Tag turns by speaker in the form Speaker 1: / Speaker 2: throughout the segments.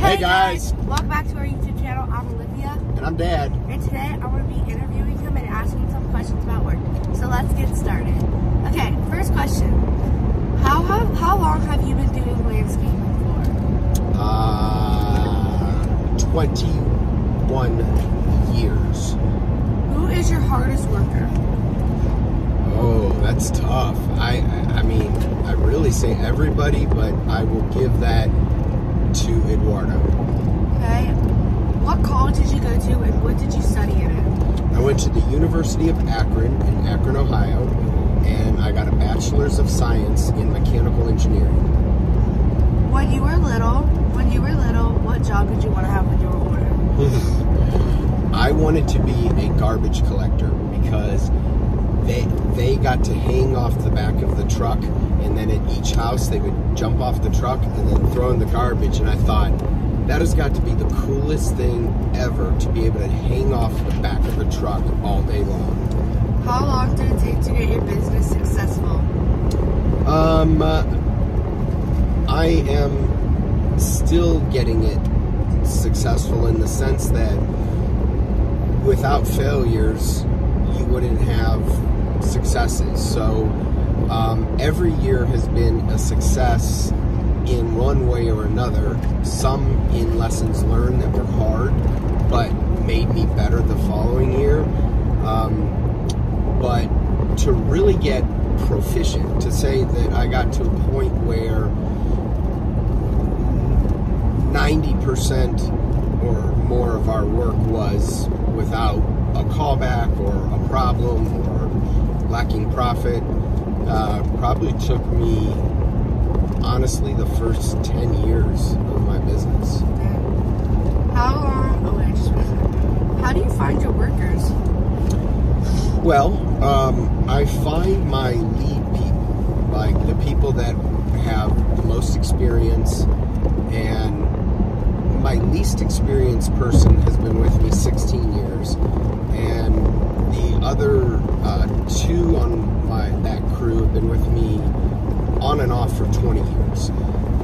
Speaker 1: Hey guys!
Speaker 2: Welcome back to our YouTube channel. I'm Olivia.
Speaker 1: And I'm Dad.
Speaker 2: And today I'm going to be interviewing him and asking some questions about work. So let's get started. Okay, first question. How long have you been doing landscaping
Speaker 1: for? 21 years.
Speaker 2: Who is your hardest worker?
Speaker 1: Oh, that's tough. I mean, I really say everybody, but I will give that to Eduardo.
Speaker 2: Okay. What college did you go to and what did you study in it?
Speaker 1: I went to the University of Akron in Akron, Ohio, and I got a Bachelor's of Science in Mechanical Engineering.
Speaker 2: When you were little, what job did you want to have when you were older?
Speaker 1: I wanted to be a garbage collector because they got to hang off the back of the truck, and then at each house they would jump off the truck and then throw in the garbage, and I thought that has got to be the coolest thing ever, to be able to hang off the back of a truck all day long.
Speaker 2: How long did it take to get your business successful?
Speaker 1: I am still getting it successful in the sense that without failures you wouldn't have successes. So every year has been a success in one way or another. Some in lessons learned that were hard but made me better the following year. But to really get proficient, to say that I got to a point where 90% or more of our work was without a callback or a problem or lacking profit, probably took me, honestly, the first 10 years of my business.
Speaker 2: How do you find your workers?
Speaker 1: Well, I find my lead people, like the people that have the most experience, and my least experienced person has been with me 16 years, and the other two on that crew have been with me on and off for 20 years.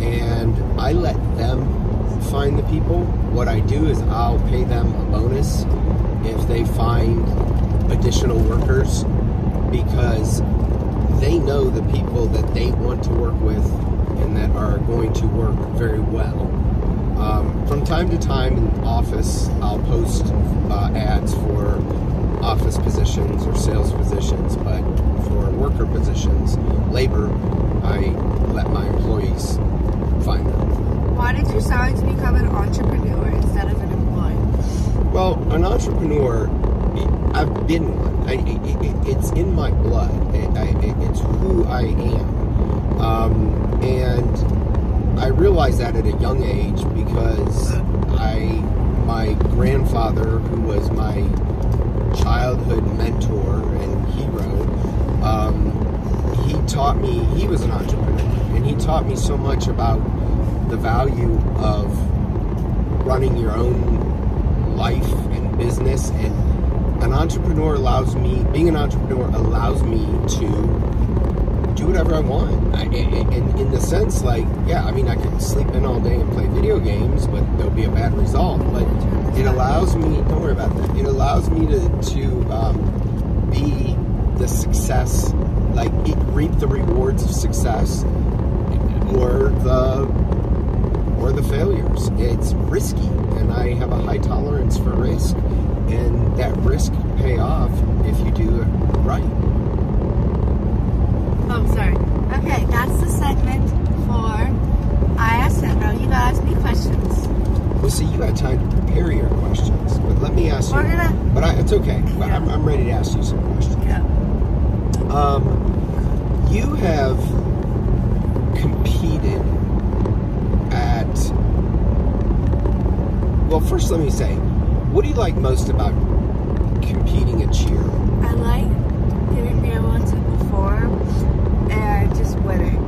Speaker 1: And I let them find the people. What I do is I'll pay them a bonus if they find additional workers, because they know the people that they want to work with and that are going to work very well. From time to time in the office, I'll post ads for office positions or sales positions, but for worker positions, labor, I let my employees find them.
Speaker 2: Why did you decide to become an entrepreneur instead of an employee?
Speaker 1: Well, an entrepreneur, I've been one. It's in my blood. It's who I am. And I realized that at a young age because my grandfather, who was my childhood mentor and hero, he taught me, he was an entrepreneur, and he taught me so much about the value of running your own life and business. And being an entrepreneur allows me to do whatever I want. In the sense, like, yeah, I mean, I could sleep in all day and play video games, but there'll be a bad result. But it allows me, don't worry about that, it allows me to be the success, like reap the rewards of success or the failures. It's risky, and I have a high tolerance for risk, and that risk can pay off if you do it right.
Speaker 2: Oh, sorry. Okay, that's the segment for I Asked Him. Now you gotta ask me questions.
Speaker 1: Well, see, you had time to prepare your questions, but let me ask you. It's okay. But
Speaker 2: Yeah.
Speaker 1: I'm ready to ask you some questions.
Speaker 2: Yeah.
Speaker 1: You have competed at. Well, first, let me say, what do you like most about competing at cheer?
Speaker 2: I like being able to perform and just winning.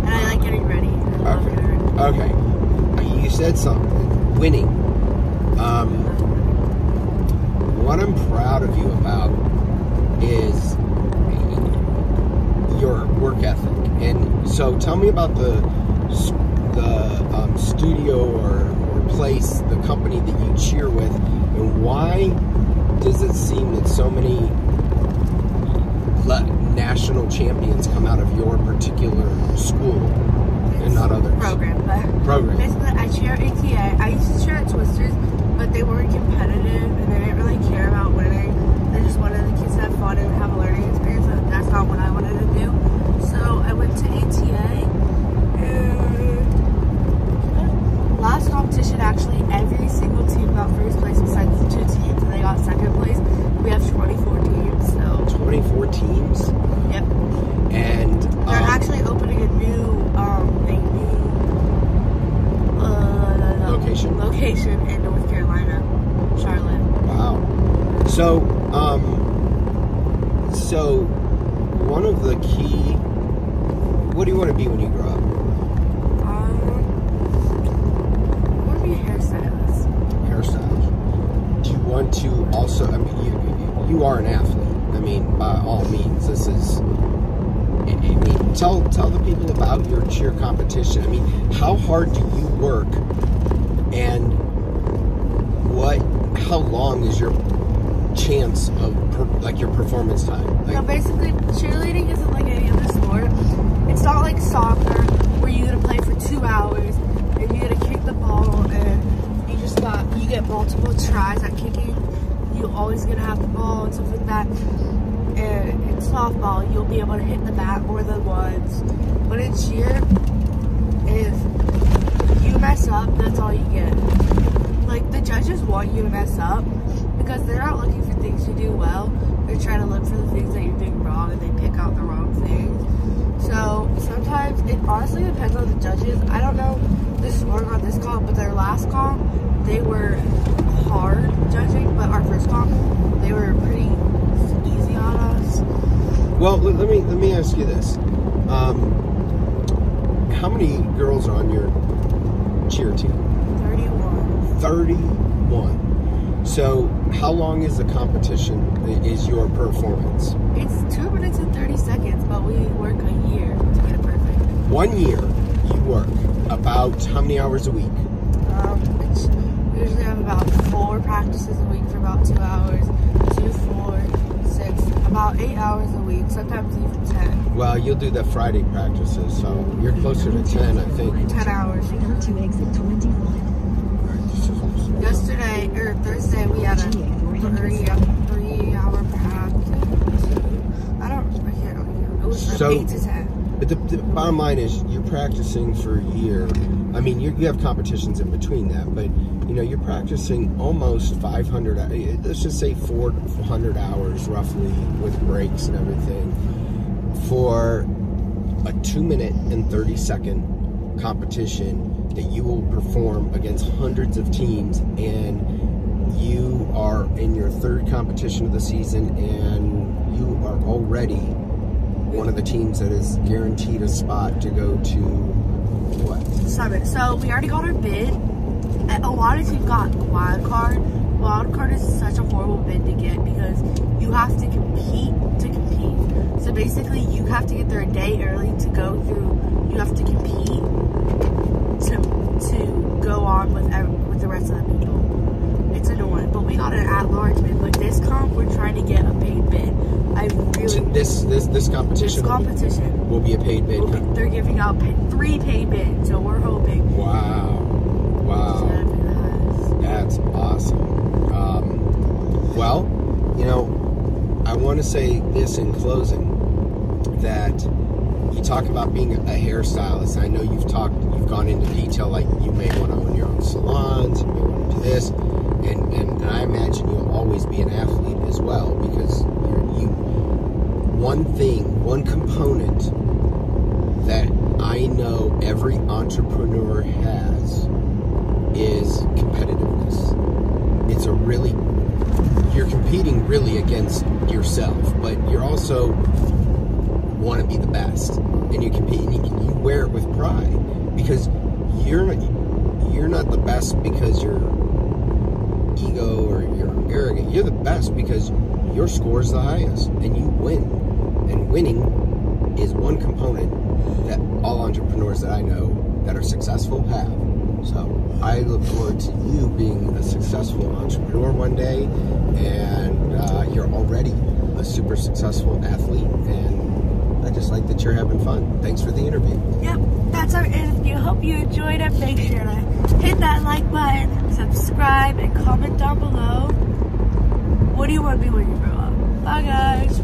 Speaker 2: And I like getting ready.
Speaker 1: Okay. You said something. Winning. What I'm proud of you about is your work ethic. And so tell me about the studio or place, the company that you cheer with, and why does it seem that so many national champions come out of your particular school and not others?
Speaker 2: Program. Basically, I cheer ATA. I used to cheer at Twisters, but they weren't competitive and they didn't really care about winning. They just wanted the kids to have fun and have a learning experience, and that's not what I wanted to do. So I went to ATA, and last competition, actually, every single team got first place besides the 2 teams, and they got second place. We have 24 teams, so.
Speaker 1: 24 teams?
Speaker 2: Yep.
Speaker 1: And
Speaker 2: they're actually opening a new location in North Carolina, Charlotte.
Speaker 1: Wow. So, so one of the key. What do you want to be when you grow up?
Speaker 2: I want to be a hairstylist.
Speaker 1: Hairstylist. Do you want to also? I mean, you are an athlete. I mean, by all means, this is. I mean, tell the people about your cheer competition. I mean, how hard do you work? And how long is your chance of your performance time?
Speaker 2: So basically, cheerleading isn't like any other sport. It's not like soccer where you gotta play for 2 hours and you gotta kick the ball and you get multiple tries at kicking. You always gonna have the ball and stuff like that. And in softball, you'll be able to hit the bat or the ones. But in cheer, if you mess up, that's all you get. Like, the judges want you to mess up because they're not looking for things you do well. They're trying to look for the things that you're doing wrong, and they pick out the wrong things. So sometimes it honestly depends on the judges. I don't know this scoring on this comp, but their last comp, they were hard judging, but our first comp, they were pretty easy on us.
Speaker 1: Well, let me ask you this. How many girls are on your cheer team? 31. So, how long is the competition? Is your performance?
Speaker 2: It's 2 minutes and 30 seconds, but we work a year to get it perfect.
Speaker 1: 1 year, you work about how many hours a week?
Speaker 2: We usually have about 4 practices a week for about 2 hours. 2, 4, 6, about 8 hours a week, sometimes even 10.
Speaker 1: Well, you'll do the Friday practices, so you're closer to 10, I think.
Speaker 2: 10 hours. Yesterday, or Thursday, we had a 3-hour practice. I can't remember. It was from 8 to 10.
Speaker 1: But the bottom line is, you're practicing for a year. I mean, you have competitions in between that, but you're practicing almost 500. Let's just say 400 hours roughly, with breaks and everything, for a 2 minute and 30 second competition that you will perform against hundreds of teams, and you are in your 3rd competition of the season, and you are already one of the teams that is guaranteed a spot to go to what?
Speaker 2: Summit. So we already got our bid. A lot of teams got the wild card. Wild card is such a horrible bid to get because you have to compete to compete. So basically, you have to get there a day early to go through. You have to compete to go on with the rest of the people. It's annoying, but we got an at-large bid. But this comp, we're trying to get a paid bid. This competition
Speaker 1: will be a paid bid.
Speaker 2: They're giving out 3 paid bids, so we're hoping.
Speaker 1: Wow, that's awesome. Well, I want to say this in closing, that you talk about being a hairstylist. I know you've gone into detail, like you may want to own your own salons, you may want to do this, and I imagine you'll always be an athlete as well, because one component that I know every entrepreneur has is competitiveness. You're competing really against yourself, but you're also want to be the best, and you compete, and you wear it with pride, because you're not the best because you're ego or you're arrogant. You're the best because your score is the highest, and you win. And winning is one component that all entrepreneurs that I know that are successful have. So I look forward to you being a successful entrepreneur one day, and you're already a super successful athlete, and I just like that you're having fun. Thanks for the interview.
Speaker 2: Yep, that's our interview. Hope you enjoyed it. Make sure to hit that like button, subscribe, and comment down below. What do you want to be when you grow up? Bye, guys.